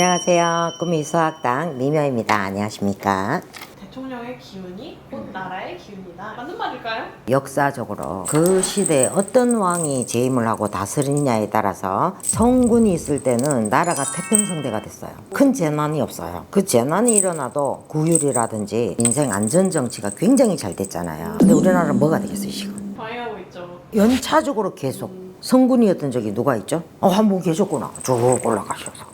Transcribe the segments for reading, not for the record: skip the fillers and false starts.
안녕하세요. 꿈미수학당 미녀입니다. 안녕하십니까? 대통령의 기운이 곧 나라의 기운이다. 맞는 말일까요? 역사적으로 그 시대에 어떤 왕이 재임을 하고 다스리냐에 따라서 성군이 있을 때는 나라가 태평성대가 됐어요. 큰 재난이 없어요. 그 재난이 일어나도 구휼이라든지 인생 안전정치가 굉장히 잘 됐잖아요. 근데 우리나라는 뭐가 되겠어요 지금? 방해하고 있죠. 연차적으로 계속 성군이었던 적이 누가 있죠? 한 분 계셨구나. 쭉 올라가셔서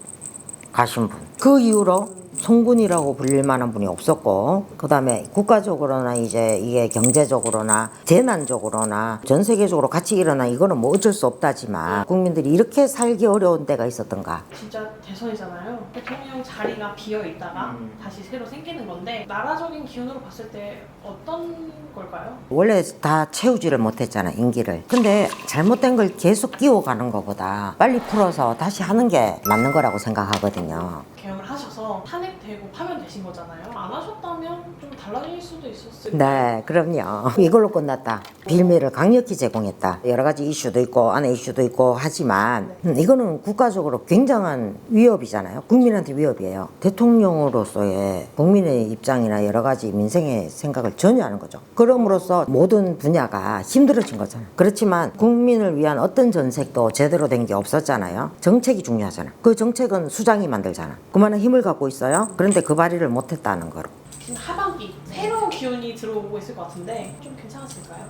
가신 분. 그 이후로 성군이라고 불릴 만한 분이 없었고, 그 다음에 국가적으로나 이제 이게 경제적으로나 재난적으로나 전 세계적으로 같이 일어나 이거는 뭐 어쩔 수 없다지만 국민들이 이렇게 살기 어려운 때가 있었던가. 진짜 대선이잖아요. 대통령 자리가 비어 있다가 다시 새로 생기는 건데 나라적인 기운으로 봤을 때 어떤 걸까요? 원래 다 채우지를 못했잖아, 임기를. 근데 잘못된 걸 계속 끼워가는 것보다 빨리 풀어서 다시 하는 게 맞는 거라고 생각하거든요. 개혁을 하셔서 탄핵되고 파면되신 거잖아요. 안 하셨다면 좀 달라질 수도 있었을 네, 그럼요. 이걸로 끝났다. 빌미를 강력히 제공했다. 여러 가지 이슈도 있고 안에 이슈도 있고 하지만 이거는 국가적으로 굉장한 위협이잖아요. 국민한테 위협이에요. 대통령으로서의 국민의 입장이나 여러 가지 민생의 생각을 전혀 하는 거죠. 그럼으로써 모든 분야가 힘들어진 거잖아요. 그렇지만 국민을 위한 어떤 정책도 제대로 된 게 없었잖아요. 정책이 중요하잖아. 그 정책은 수장이 만들잖아. 그만한 힘을 갖고 있어요. 그런데 그 발휘를 못했다는 거로. 지금 하반기 새로운 기운이 들어오고 있을 것 같은데 좀 괜찮았을까요?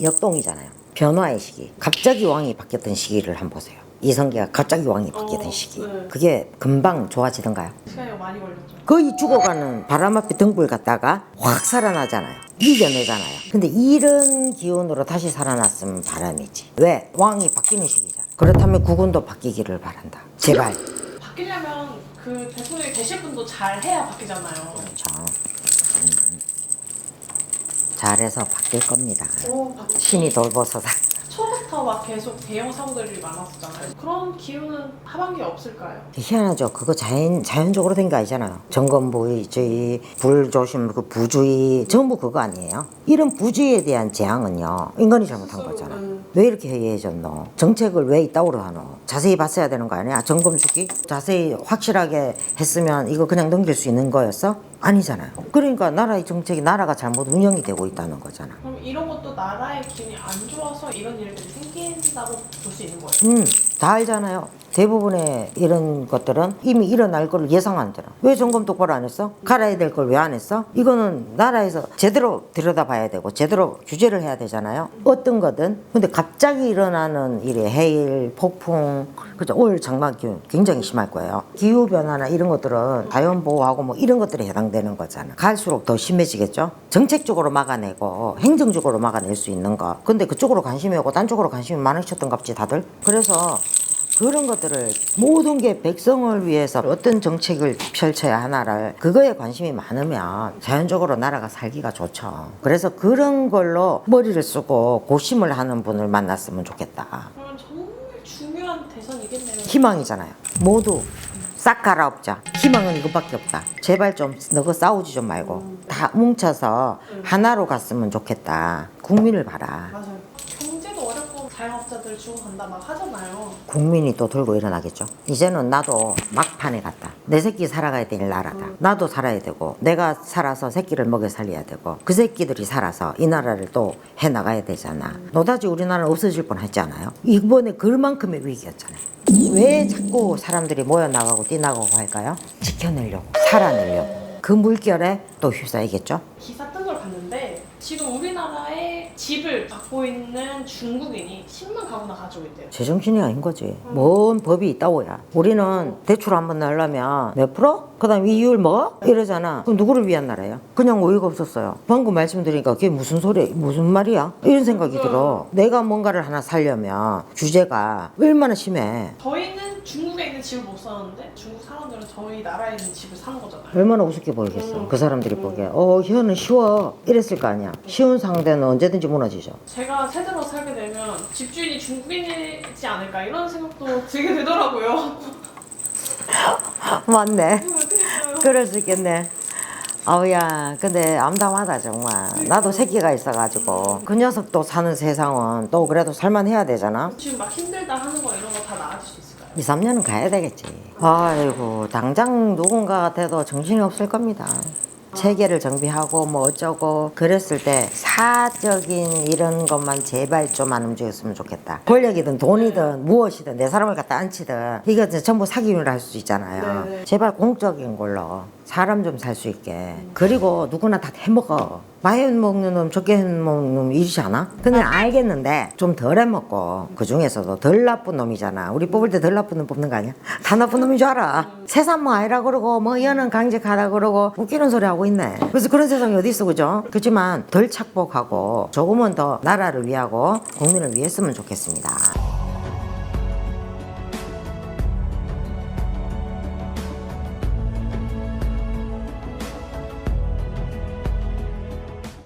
역동이잖아요. 변화의 시기. 갑자기 왕이 바뀌었던 시기를 한번 보세요. 이성계가 갑자기 왕이 바뀌었던 시기. 네. 그게 금방 좋아지던가요? 시간이 많이 걸렸죠. 거의 죽어가는 바람 앞에 등불 갔다가 확 살아나잖아요. 이겨내잖아요. 근데 이런 기운으로 다시 살아났으면 바람이지. 왜? 왕이 바뀌는 시기잖아. 그렇다면 국군도 바뀌기를 바란다. 제발. 바뀌려면 그 대통령이 되실 분도 잘 해야 바뀌잖아요. 그렇죠. 잘해서 바뀔 겁니다. 신이 돌보소서. 초부터 막 계속 대형 사고들이 많았었잖아요. 그런 기운은 하반기에 없을까요? 희한하죠. 그거 자연적으로 된 게 아니잖아요. 정권부의주의, 불조심, 그 부주의, 전부 그거 아니에요. 이런 부주의에 대한 재앙은요, 인간이 잘못한 거잖아. 왜 이렇게 해이해졌노? 정책을 왜 이따구로 하노? 자세히 봤어야 되는 거 아니야? 점검 주기? 자세히 확실하게 했으면 이거 그냥 넘길 수 있는 거였어? 아니잖아요. 그러니까 나라의 정책이 나라가 잘못 운영이 되고 있다는 거잖아. 그럼 이런 것도 나라의 기운이 안 좋아서 이런 일들이 생긴다고 볼 수 있는 거예요? 다 알잖아요. 대부분의 이런 것들은 이미 일어날 걸 예상한 대로. 왜 점검 똑바로 안 했어? 갈아야 될 걸 왜 안 했어? 이거는 나라에서 제대로 들여다봐야 되고 제대로 규제를 해야 되잖아요. 어떤 거든. 근데 갑자기 일어나는 일이 해일, 폭풍, 그죠? 올 장마기운 굉장히 심할 거예요. 기후변화나 이런 것들은 자연보호하고 뭐 이런 것들이 해당되는 거잖아. 갈수록 더 심해지겠죠? 정책적으로 막아내고 행정적으로 막아낼 수 있는 거. 근데 그쪽으로 관심이 없고 딴 쪽으로 관심이 많으셨던갑지 다들? 그래서 그런 것들을 모든 게 백성을 위해서 어떤 정책을 펼쳐야 하나를 그거에 관심이 많으면 자연적으로 나라가 살기가 좋죠. 그래서 그런 걸로 머리를 쓰고 고심을 하는 분을 만났으면 좋겠다. 그러면 정말 중요한 대선이겠네요. 희망이잖아요. 모두 싹 갈아엎자. 희망은 이것밖에 없다. 제발 좀 너가 싸우지 좀 말고 다 뭉쳐서 하나로 갔으면 좋겠다. 국민을 봐라. 맞아요. 경제도 어렵고 자영업자들 죽어간다 막 하잖아요. 국민이 또 들고 일어나겠죠. 이제는 나도 막판에 갔다. 내 새끼 살아가야 될 나라다. 나도 살아야 되고 내가 살아서 새끼를 먹여 살려야 되고 그 새끼들이 살아서 이 나라를 또 해나가야 되잖아. 노다지 우리나라는 없어질 뻔했지 않아요? 이번에 그만큼의 위기였잖아요. 왜 자꾸 사람들이 모여나가고 뛰나가고 할까요? 지켜내려고, 살아내려고. 그 물결에 또 휩싸이겠죠. 기사 뜬 걸 봤는데 지금 우리나라에 집을 갖고 있는 중국인이 10만 가구나 가지고 있대요. 제정신이 아닌 거지. 뭔 법이 있다고야. 우리는 대출 한번 내려면 몇 프로? 그 다음 이율 뭐? 이러잖아. 그럼 누구를 위한 나라예요? 그냥 어이가 없었어요. 방금 말씀드리니까 그게 무슨 소리, 무슨 말이야? 이런 생각이 들어. 내가 뭔가를 하나 살려면 규제가 얼마나 심해. 저희는 중국에 있는 집을 못 사는데 중국 사람들은 저희 나라에 있는 집을 사는 거잖아요. 얼마나 우습게 보이겠어. 그 사람들이 보기에. 혀는 쉬워. 이랬을 거 아니야. 쉬운 상대는 언제든지 무너지죠. 제가 세대로 살게 되면 집주인이 중국인이지 않을까 이런 생각도 들게 되더라고요. 맞네. 그러니까요. 그럴 수 있겠네. 아우야, 근데 암담하다 정말. 나도 새끼가 있어가지고 그 녀석도 사는 세상은 또 그래도 살만해야 되잖아. 지금 막 힘들다 하는 거 이런 거 다 나아질 수 있을까요? 2, 3년은 가야 되겠지. 아이고 당장 누군가 돼도 정신이 없을 겁니다. 체계를 정비하고 뭐 어쩌고 그랬을 때 사적인 이런 것만 제발 좀 안 움직였으면 좋겠다. 권력이든 돈이든 무엇이든 내 사람을 갖다 앉히든 이거 이제 전부 사기를 할 수 있잖아요. 네네. 제발 공적인 걸로 사람 좀 살 수 있게. 그리고 누구나 다 해먹어. 많이 해먹는 놈 적게 해먹는 놈 이러지 않아? 근데 알겠는데 좀 덜 해먹고 그 중에서도 덜 나쁜 놈이잖아. 우리 뽑을 때 덜 나쁜 놈 뽑는 거 아니야? 다 나쁜 놈인 줄 알아. 세상 뭐 아니라 그러고 뭐 여는 강직하다 그러고 웃기는 소리 하고 있네. 그래서 그런 세상이 어디 있어, 그죠? 그렇지만 덜 착복하고 조금은 더 나라를 위하고 국민을 위했으면 좋겠습니다.